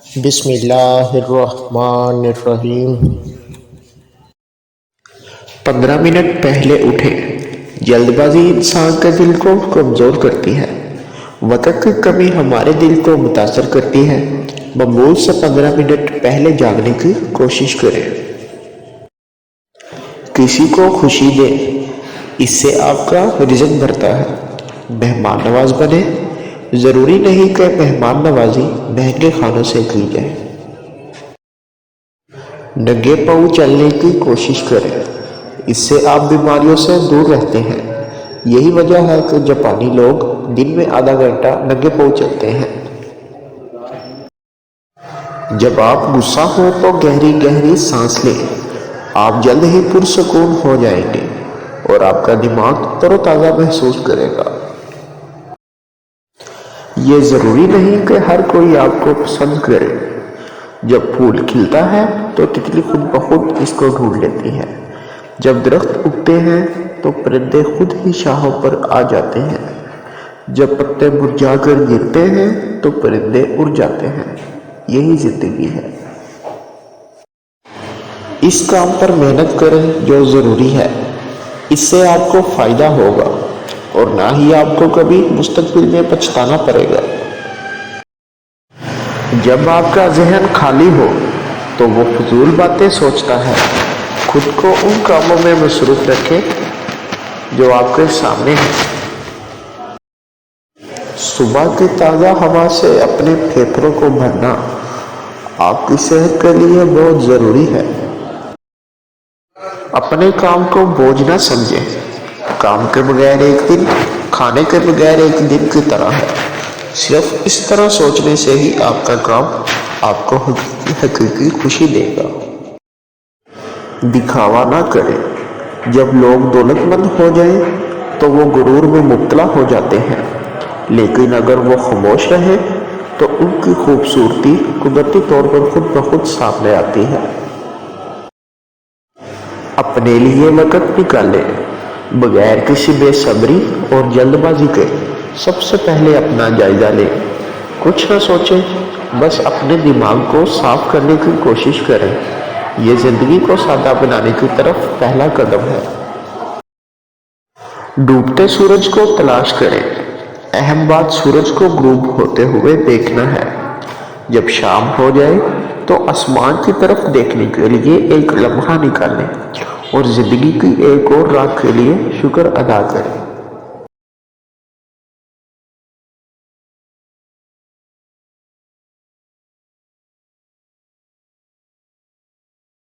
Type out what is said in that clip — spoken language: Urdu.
بسم اللہ الرحمن الرحیم۔ 15 منٹ پہلے اٹھیں۔ جلد بازی انسان کے دل کو کمزور کرتی ہے۔ وقت کی کمی ہمارے دل کو متاثر کرتی ہے۔ معمول سے 15 منٹ پہلے جاگنے کی کوشش کریں۔ کسی کو خوشی دیں، اس سے آپ کا رزق بڑھتا ہے۔ مہمان نواز بنے۔ ضروری نہیں کہ مہمان نوازی مہنگے کھانوں سے کی جائے۔ ننگے پاؤں چلنے کی کوشش کریں، اس سے آپ بیماریوں سے دور رہتے ہیں۔ یہی وجہ ہے کہ جاپانی لوگ دن میں آدھا گھنٹہ ننگے پاؤں چلتے ہیں۔ جب آپ غصہ ہو تو گہری گہری سانس لیں، آپ جلد ہی پرسکون ہو جائیں گے اور آپ کا دماغ تر و تازہ محسوس کرے گا۔ یہ ضروری نہیں کہ ہر کوئی آپ کو پسند کرے۔ جب پھول کھلتا ہے تو تتلی خود بخود اس کو ڈھونڈ لیتی ہے۔ جب درخت اگتے ہیں تو پرندے خود ہی شاخوں پر آ جاتے ہیں۔ جب پتے مرجھا کر گرتے ہیں تو پرندے اڑ جاتے ہیں۔ یہی زندگی ہے۔ اس کام پر محنت کریں جو ضروری ہے، اس سے آپ کو فائدہ ہوگا اور نہ ہی آپ کو کبھی مستقبل میں پچھتانا پڑے گا۔ جب آپ کا ذہن خالی ہو تو وہ فضول باتیں سوچتا ہے۔ خود کو ان کاموں میں مصروف رکھیں جو آپ کے سامنے ہیں۔ صبح کی تازہ ہوا سے اپنے پھیپھڑوں کو بھرنا آپ کی صحت کے لیے بہت ضروری ہے۔ اپنے کام کو بوجھ نہ سمجھیں۔ کام کے بغیر ایک دن کھانے کے بغیر ایک دن کی طرح ہے۔ صرف اس طرح سوچنے سے ہی آپ کا کام آپ کو حقیقی خوشی دے گا۔ دکھاوا نہ کریں۔ جب لوگ دولت مند ہو جائیں تو وہ غرور میں مبتلا ہو جاتے ہیں، لیکن اگر وہ خاموش رہیں تو ان کی خوبصورتی قدرتی طور پر خود بخود سامنے آتی ہے۔ اپنے لیے وقت نکالیں، بغیر کسی بے صبری اور جلد بازی کے۔ سب سے پہلے اپنا جائزہ لیں۔ کچھ نہ سوچیں، بس اپنے دماغ کو صاف کرنے کی کوشش کریں۔ یہ زندگی کو سادہ بنانے کی طرف پہلا قدم ہے۔ ڈوبتے سورج کو تلاش کریں۔ اہم بات سورج کو غروب ہوتے ہوئے دیکھنا ہے۔ جب شام ہو جائے تو آسمان کی طرف دیکھنے کے لیے ایک لمحہ نکالیں اور زندگی کی ایک اور رات کے لیے شکر ادا کریں۔